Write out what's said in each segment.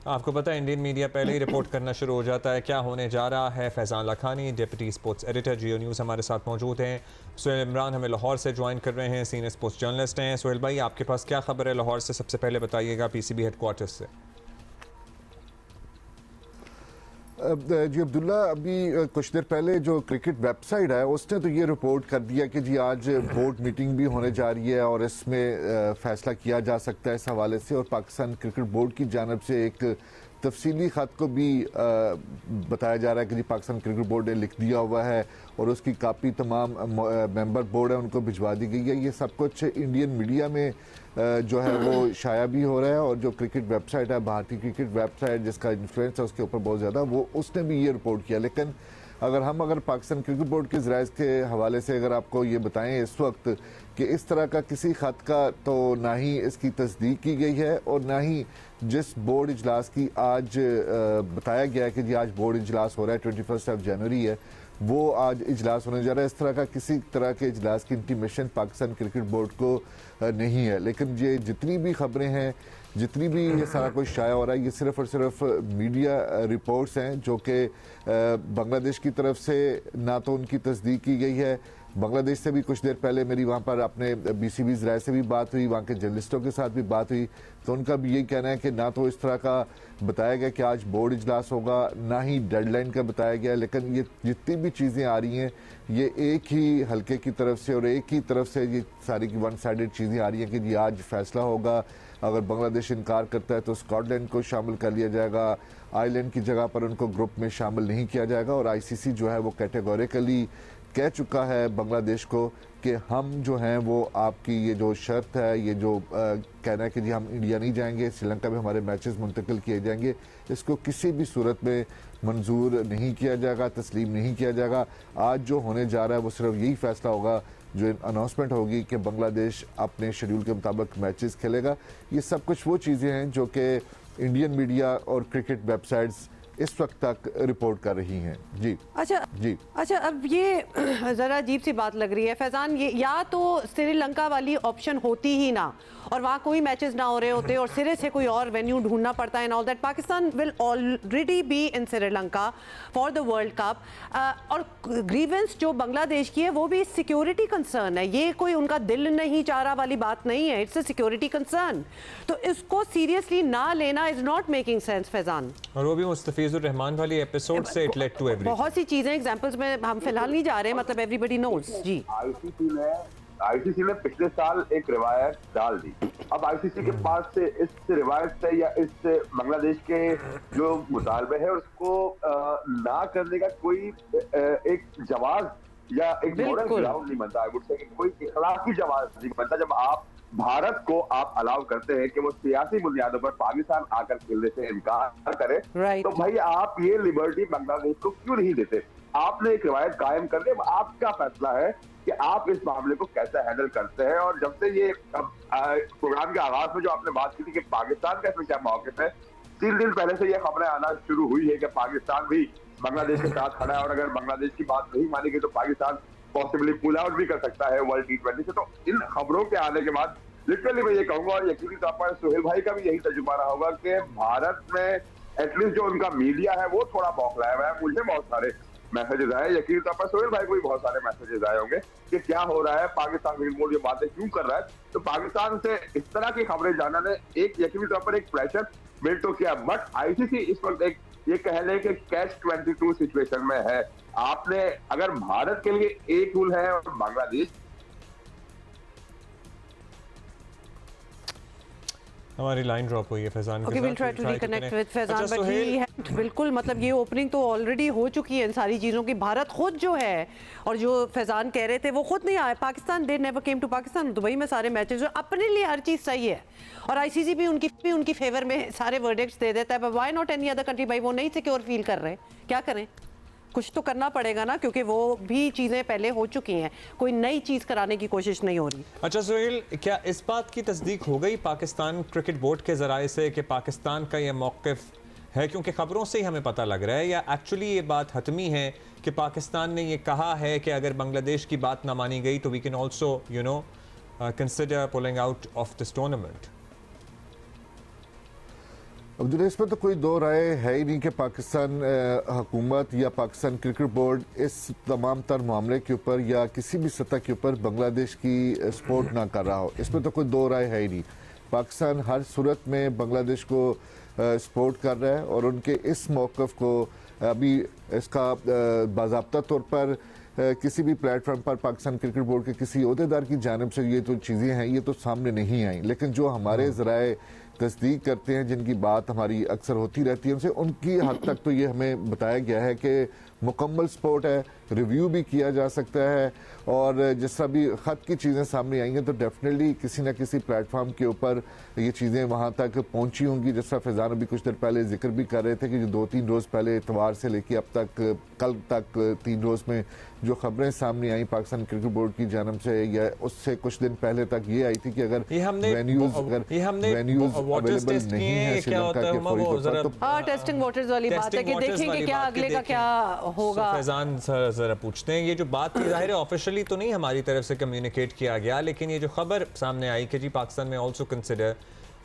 आपको पता है इंडियन मीडिया पहले ही रिपोर्ट करना शुरू हो जाता है क्या होने जा रहा है। Faizan Lakhani deputy sports editor Geo News हमारे साथ मौजूद हैं। सोहेल इमरान हमें लाहौर से ज्वाइन कर रहे हैं, सीनियर स्पोर्ट्स जर्नलिस्ट हैं। सोहेल भाई, आपके पास क्या खबर है लाहौर से? सबसे पहले बताइएगा पीसीबी हेडक्वार्टर्स से। जी अब्दुल्ला, अभी कुछ देर पहले जो क्रिकेट वेबसाइट है उसने तो ये रिपोर्ट कर दिया कि जी आज बोर्ड मीटिंग भी होने जा रही है और इसमें फैसला किया जा सकता है इस हवाले से। और पाकिस्तान क्रिकेट बोर्ड की जानब से एक तफसीली ख़त को भी बताया जा रहा है कि जी पाकिस्तान क्रिकेट बोर्ड ने लिख दिया हुआ है और उसकी कापी तमाम मेंबर बोर्ड है उनको भिजवा दी गई है। ये सब कुछ इंडियन मीडिया में जो है वो शाया भी हो रहा है और जो क्रिकेट वेबसाइट है, भारतीय क्रिकेट वेबसाइट जिसका इन्फ्लुएंस है उसके ऊपर बहुत ज़्यादा, वो उसने भी ये रिपोर्ट किया। लेकिन अगर पाकिस्तान क्रिकेट बोर्ड के ज़राए के हवाले से अगर आपको ये बताएं इस वक्त कि इस तरह का किसी ख़त का तो ना ही इसकी तस्दीक की गई है और ना ही जिस बोर्ड इजलास की आज बताया गया है कि जी आज बोर्ड इजलास हो रहा है 21 जनवरी है, वो आज इजलास होने जा रहा है। इस तरह का किसी तरह के इजलास की इंटीमेशन पाकिस्तान क्रिकेट बोर्ड को नहीं है। लेकिन ये जितनी भी खबरें हैं, जितनी भी ये सारा कुछ शाया हो रहा है, ये सिर्फ और सिर्फ मीडिया रिपोर्ट्स हैं जो कि बांग्लादेश की तरफ से ना तो उनकी तस्दीक की गई है। बांग्लादेश से भी कुछ देर पहले मेरी वहाँ पर अपने बीसीबी ज़राए से भी बात हुई, वहाँ के जर्नलिस्टों के साथ भी बात हुई, तो उनका भी यही कहना है कि ना तो इस तरह का बताया गया कि आज बोर्ड इजलास होगा, ना ही डेडलाइन का बताया गया। लेकिन ये जितनी भी चीज़ें आ रही हैं ये एक ही हल्के की तरफ से और एक ही तरफ से ये सारी की वन साइडेड चीज़ें आ रही हैं कि जी आज फैसला होगा। अगर बांग्लादेश इनकार करता है तो स्कॉटलैंड को शामिल कर लिया जाएगा, आयरलैंड की जगह पर उनको ग्रुप में शामिल नहीं किया जाएगा। और आईसीसी जो है वो कैटेगोरिकली कह चुका है बांग्लादेश को कि हम जो हैं वो आपकी ये जो शर्त है, ये जो कहना है कि जी हम इंडिया नहीं जाएंगे, श्रीलंका में हमारे मैचेस मुंतकिल किए जाएंगे, इसको किसी भी सूरत में मंजूर नहीं किया जाएगा, तस्लीम नहीं किया जाएगा। आज जो होने जा रहा है वो सिर्फ यही फैसला होगा, जो अनाउंसमेंट होगी कि बांग्लादेश अपने शेड्यूल के मुताबिक मैचेस खेलेगा। ये सब कुछ वो चीज़ें हैं जो कि इंडियन मीडिया और क्रिकेट वेबसाइट्स इस वक्त तक रिपोर्ट कर रही हैं। जी अच्छा, अब ये ज़रा अजीब सी बात लग रही है फैज़ान, ये या तो श्रीलंका वाली ऑप्शन होती ही ना और वहाँ कोई मैचेस ना हो रहे होते और सिरे से कोई और वेन्यू ढूंढना पड़ता है and all that. Pakistan will already be in Sri Lanka for the world cup. और ग्रीवेंस जो बांग्लादेश की है वो भी सिक्योरिटी कंसर्न है, ये कोई उनका दिल नहीं चाह रहा वाली बात नहीं है, इट्स अ सिक्योरिटी कंसर्न। तो इसको सीरियसली ना लेना is not making sense Faizan. और वो भी मुस्तफीजुर रहमान वाली एपिसोड से इट लेड टू एवरीथिंग। बहुत सी चीजें एग्जांपल्स में हम फिलहाल नहीं जा रहे, मतलब एवरीबॉडी नोज। जी, आईसीसी ने पिछले साल एक रिवायत डाल दी। अब आईसीसी के पास से इस रिवायत से या इस बांग्लादेश के जो मुतालबे है उसको ना करने का कोई एक जवाब या एक मॉरल ग्राउंड नहीं बनता। आई वुड से कोई इखलाकी जवाब नहीं बनता जब आप भारत को आप अलाउ करते हैं कि वो सियासी बुनियादों पर पाकिस्तान आकर खेलने से इनकार करे। तो भाई आप ये लिबर्टी बांग्लादेश को क्यों नहीं देते? आपने एक रिवायत कायम कर दी, आपका फैसला है कि आप इस मामले को कैसे हैंडल करते हैं। और जब से ये प्रोग्राम के आगाज में जो आपने बात की थी कि पाकिस्तान का इसमें क्या मौक़िफ़ है, 3 दिन पहले से ये खबरें आना शुरू हुई है कि पाकिस्तान भी बांग्लादेश के साथ खड़ा है और अगर बांग्लादेश की बात नहीं मानी गई तो पाकिस्तान पॉसिबली पुल आउट भी कर सकता है वर्ल्ड T20 से। तो इन खबरों के आने के बाद लिटरली मैं ये कहूंगा और यकीनी तौर पर सोहेल भाई का भी यही तजुर्बा रहा होगा कि भारत में एटलीस्ट जो उनका मीडिया है वो थोड़ा बौखलाया हुआ है। मुझे बहुत सारे मैसेजेस आए, यकीनी तौर पर सोहेल भाई को भी बहुत सारे मैसेजेस आए होंगे कि क्या हो रहा है, पाकिस्तान क्रिकेट बोर्ड ये बातें क्यों कर रहा है। तो पाकिस्तान से इस तरह की खबरें जानना ने एक यकीनी तौर पर एक प्रेशर बिल्ड तो किया। बट आईसीसी इस वक्त एक ये कह लें कि कैच 22 सिचुएशन में है। आपने अगर भारत के लिए एक रूल है और बांग्लादेश, हमारी लाइन ड्रॉप हुई है Faizan okay, will try to reconnect with Faizan. But ये बिल्कुल मतलब ये ओपनिंग तो ऑलरेडी हो चुकी है इन सारी चीज़ों की। भारत खुद जो है और जो फैज़ान कह रहे थे वो खुद नहीं आए Pakistan, they never came to Pakistan. Dubai में सारे मैचेस जो अपने लिए हर चीज़ सही है और आईसीसी भी उनकी फेवर में सारे वर्डिक्ट्स दे देता है। But why not any other country? भाई वो नहीं सिक्योर फील कर रहे, क्या करें? कुछ तो करना पड़ेगा ना, क्योंकि वो भी चीज़ें पहले हो चुकी हैं, कोई नई चीज़ कराने की कोशिश नहीं हो रही। अच्छा सोहेल, क्या इस बात की तस्दीक हो गई पाकिस्तान क्रिकेट बोर्ड के ज़राए से कि पाकिस्तान का यह मौक़िफ़ है, क्योंकि ख़बरों से ही हमें पता लग रहा है, या एक्चुअली ये बात हतमी है कि पाकिस्तान ने ये कहा है कि अगर बांग्लादेश की बात ना मानी गई तो we can also consider pulling out of this tournament? Abdullah, इसमें तो कोई दो राय है ही नहीं कि पाकिस्तान हुकूमत या पाकिस्तान क्रिकेट बोर्ड इस तमाम तर मामले के ऊपर या किसी भी सतह के ऊपर बांग्लादेश की सपोर्ट ना कर रहा हो। इसमें तो कोई दो राय है ही नहीं। पाकिस्तान हर सूरत में बांग्लादेश को सपोर्ट कर रहा है और उनके इस मौक़िफ़ को अभी इसका बाज़ाब्ता तौर पर किसी भी प्लेटफॉर्म पर पाकिस्तान क्रिकेट बोर्ड के किसी अहदेदार की जानिब से ये तो चीज़ें हैं, ये तो सामने नहीं आई। लेकिन जो हमारे ज़राए तस्दीक करते हैं, जिनकी बात हमारी अक्सर होती रहती है उनसे, उनकी हद तक तो ये हमें बताया गया है कि मुकम्मल सपोर्ट है, रिव्यू भी किया जा सकता है। और जिस तरह भी ख़त की चीज़ें सामने आई हैं तो डेफिनेटली किसी न किसी प्लेटफॉर्म के ऊपर ये चीज़ें वहाँ तक पहुँची होंगी। जिस तरह फैज़ान अभी कुछ देर पहले जिक्र भी कर रहे थे कि जो 2-3 रोज़ पहले इतवार से लेके अब तक कल तक 3 रोज़ में जो खबरें सामने आई पाकिस्तान क्रिकेट बोर्ड की जानिब से या उससे कुछ दिन पहले तक ये आई थी कि अगर वेन्यूज अवेलेबल नहीं है श्रीलंका के फौरी तौर पर, हाँ, टेस्टिंग वाटर्स वाली बात है कि देखेंगे क्या अगले का क्या होगा। फैजान जरा पूछते हैं, ये जो बात थी जाहिर है ऑफिशियली तो नहीं हमारी तरफ से कम्युनिकेट किया गया, लेकिन ये जो खबर सामने आई कि जी पाकिस्तान में also consider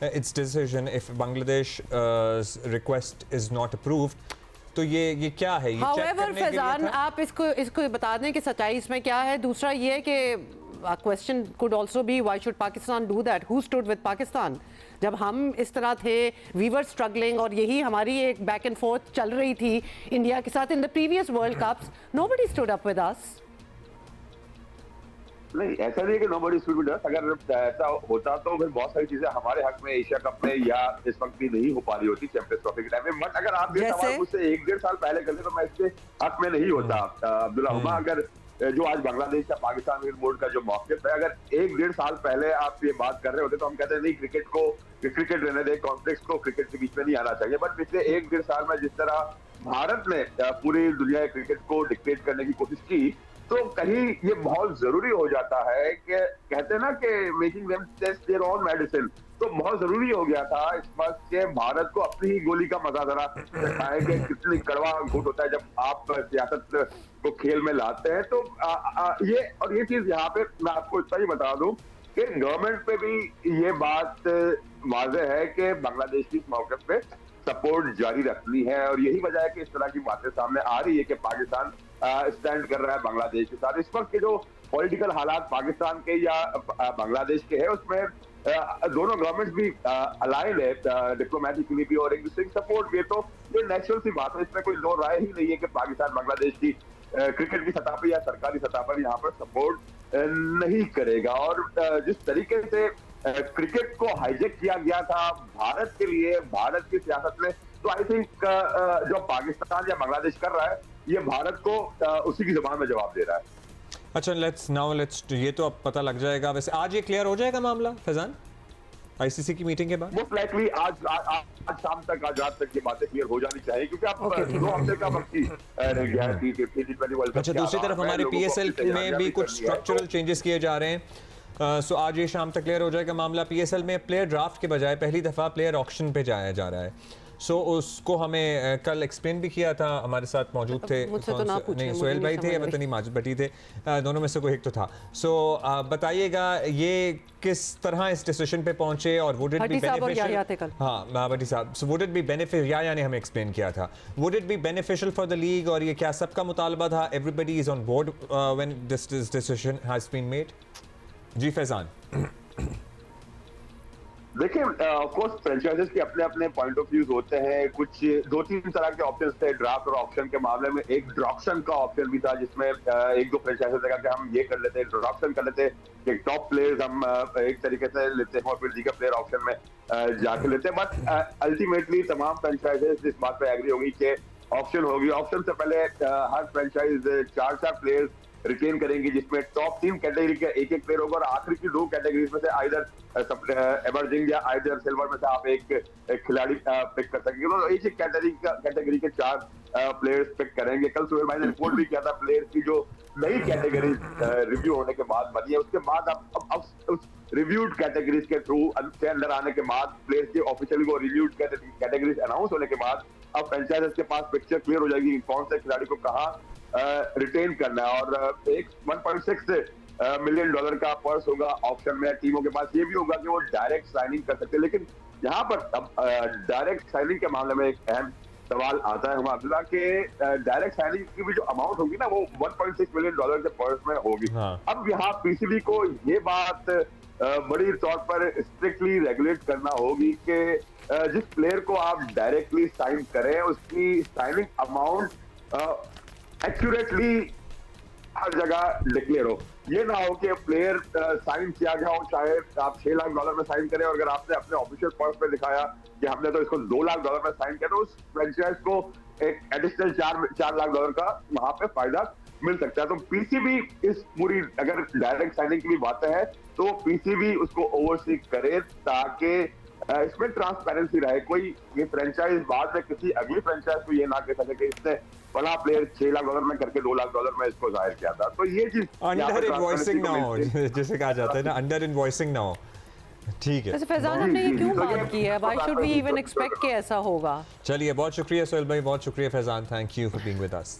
it's decision if Bangladesh request is not approved, तो ये क्या है? ये चेक However, करने के लिए फैजान था? आप इसको बता दें कि सच्चाई इसमें क्या है। दूसरा ये है कि question could also be why should Pakistan do that, who stood with Pakistan. जब हम इस तरह थे, वी वर स्ट्रगलिंग और यही हमारी एक बैक एंड फोर्थ चल रही थी इंडिया के साथ in the previous world cups, nobody stood up with us. नहीं, ऐसा नहीं है कि नोबडी स्टूड विद अस। अगर ऐसा होता तो फिर बहुत सारी चीजें हमारे हक में एशिया कप में या इस वक्त भी नहीं हो पा रही होती चैंपियंस ट्रॉफी के टाइम में। बट अगर आप ये सवाल मुझसे 1-1.5 साल पहले करते तो मैं इसके हक में नहीं होता अब्दुल्ला हुमा। अगर जो आज बांग्लादेश या पाकिस्तान क्रिकेट बोर्ड का जो मौक़िफ़ है, अगर 1-1.5 साल पहले आप ये बात कर रहे होते तो हम कहते हैं नहीं, क्रिकेट को क्रिकेट रहने दे, कॉन्फ्लिक्ट्स को क्रिकेट के बीच में नहीं आना चाहिए। बट पिछले 1-1.5 साल में जिस तरह भारत ने पूरी दुनिया के क्रिकेट को डिक्टेट करने की कोशिश की, तो कहीं ये बहुत जरूरी हो जाता है कि कहते हैं ना कि making them taste their own medicine, तो बहुत जरूरी हो गया था इस वक्त के भारत को अपनी ही गोली का मजा जरा दिखाएं कि कितनी कड़वा घूट होता है जब आप सियासत को खेल में लाते हैं। तो ये चीज यहाँ पे मैं आपको इतना ही बता दूं कि गवर्नमेंट पे भी ये बात वाज़ेह है कि बांग्लादेश की इस मौके पे सपोर्ट जारी रखनी है। और यही वजह है कि इस तरह की बातें सामने आ रही है कि पाकिस्तान स्टैंड कर रहा है बांग्लादेश के साथ। इस वक्त के जो पॉलिटिकल हालात पाकिस्तान के या बांग्लादेश के हैं, उसमें दोनों गवर्नमेंट भी अलाइन है डिप्लोमेटिकली भी और एक दूसरे की सपोर्ट भी है। तो ये नेचुरल सी बात है, इसमें कोई दो राय ही नहीं है कि पाकिस्तान बांग्लादेश की क्रिकेट की सतह पर या सरकारी सतह पर यहाँ पर सपोर्ट नहीं करेगा। और जिस तरीके से क्रिकेट को हाईजेक किया गया था भारत के लिए, भारत की सियासत में, तो आई थिंक जो पाकिस्तान या बांग्लादेश कर रहा है ये भारत को उसी की जुबान में जवाब दे रहा है। अच्छा, लेट्स ये तो अब पता लग जाएगा। वैसे आज ये क्लियर हो जाएगा मामला फैजान आईसीसी की मीटिंग के बाद? मोस्ट लाइकली आज शाम तक, आज रात तक ये बातें क्लियर हो जानी चाहिए, क्योंकि आप 2 हफ्ते का वक्त ही रह गया है T20 वर्ल्ड कप। अच्छा, दूसरी तरफ हमारे पीएसएल में भी कुछ स्ट्रक्चरल चेंजेस किए जा रहे हैं। सो आज ये शाम तक क्लियर हो जाएगा मामला। पीएसएल में प्लेयर ड्राफ्ट के बजाय पहली दफ़ा प्लेयर ऑक्शन पे जाया जा रहा है। सो उसको हमें कल एक्सप्लेन भी किया था, हमारे साथ मौजूद थे नहीं सोहेल भाई थे या वतनी माजिद भट्टी थे, दोनों में से कोई एक तो था। सो बताइएगा ये किस तरह इस डिसीजन पे पहुंचे और वुड इट बी बेनिफिशियल? हाँ भट्टी साहब, so would it be beneficial, या ने हमें एक्सप्लेन किया था, would it be beneficial for the league, और ये क्या सबका मुतालबा था? Everybody is on board when this decision has been made? Ji Faizan. देखिए, ऑफ कोर्स फ्रेंचाइजेस के अपने अपने पॉइंट ऑफ व्यूज होते हैं। कुछ 2-3 तरह के ऑप्शंस थे ड्राफ्ट और ऑप्शन के मामले में। एक ड्रॉप्शन का ऑप्शन भी था जिसमें 1-2 फ्रेंचाइजेस लगा कि हम ये कर लेते हैं, ड्रॉप्शन कर लेते हैं कि टॉप प्लेयर्स हम एक तरीके से लेते हैं और फिर दीगर प्लेयर ऑप्शन में जाके लेते हैं। बट अल्टीमेटली तमाम फ्रेंचाइजेस इस बात पे एग्री होगी कि ऑप्शन होगी। ऑप्शन से पहले हर फ्रेंचाइज 4 प्लेयर्स रिटेन करेंगे, जिसमें टॉप 3 कैटेगरी का एक प्लेयर होगा और आखिरी की 2 कैटेगरीज में से आइदर एमर्जिंग या आइदर सिल्वर में से आप एक खिलाड़ी पिक कर सकेंगे। तो एक कैटेगरी के 4 प्लेयर्स पिक करेंगे। कल सुहेल भाई ने रिपोर्ट भी किया था प्लेयर्स की जो नई कैटेगरी रिव्यू होने के बाद बनी है, उसके बाद अब उस रिव्यूड कैटेगरीज के थ्रू अंदर आने के बाद प्लेयर्स की ऑफिशियली वो रिव्यूड कैटेगरीज अनाउंस होने के बाद अब फ्रेंचाइजर्स के पास पिक्चर क्लियर हो जाएगी कौन से खिलाड़ी को कहाँ रिटेन करना है। और एक $1.6 मिलियन का पर्स होगा ऑप्शन में। टीमों के पास ये भी होगा कि वो डायरेक्ट साइनिंग कर सकते हैं, लेकिन यहाँ पर अब डायरेक्ट साइनिंग के मामले में एक अहम सवाल आता है हुमा अब्दुल्ला के डायरेक्ट साइनिंग की भी जो अमाउंट होगी ना वो 1.6 मिलियन डॉलर के पर्स में होगी। हाँ। अब यहाँ पीसीबी को ये बात बड़ी तौर पर स्ट्रिक्टली रेगुलेट करना होगी कि जिस प्लेयर को आप डायरेक्टली साइन करें उसकी साइनिंग अमाउंट एक्यूरेटली हर जगह डिक्लेयर हो। ये ना हो कि प्लेयर साइन किया गया हो, चाहे आप 6 लाख डॉलर में साइन करें और अगर आपने अपने ऑफिशियल पर्स में दिखाया कि हमने तो इसको 2 लाख डॉलर में साइन किया तो उस फ्रेंचाइज को एक एडिशनल 4 लाख डॉलर का वहां पे फायदा मिल सकता है। तो पीसीबी इस पूरी अगर डायरेक्ट साइनिंग की भी बातें हैं तो पीसीबी उसको ओवरसी करे ताकि इसमें ट्रांसपेरेंसी रहे। कोई ये फ्रेंचाइज बाद में किसी अगली फ्रेंचाइज को ये ना कह सके कि इसने बड़ा प्लेयर 6 लाख डॉलर में करके 2 लाख डॉलर में इसको जाहिर किया था। तो ये चीज अंडर इनवॉइसिंग ना हो, जैसे कहा जाता है ना, अंडर इनवॉइसिंग ना हो। ठीक है, वैसे फैजान हमने ये क्यों बात की है? Why should we even expect कि ऐसा होगा? चलिए बहुत शुक्रिया सोहेल भाई, बहुत शुक्रिया Faizan, thank you for being with us.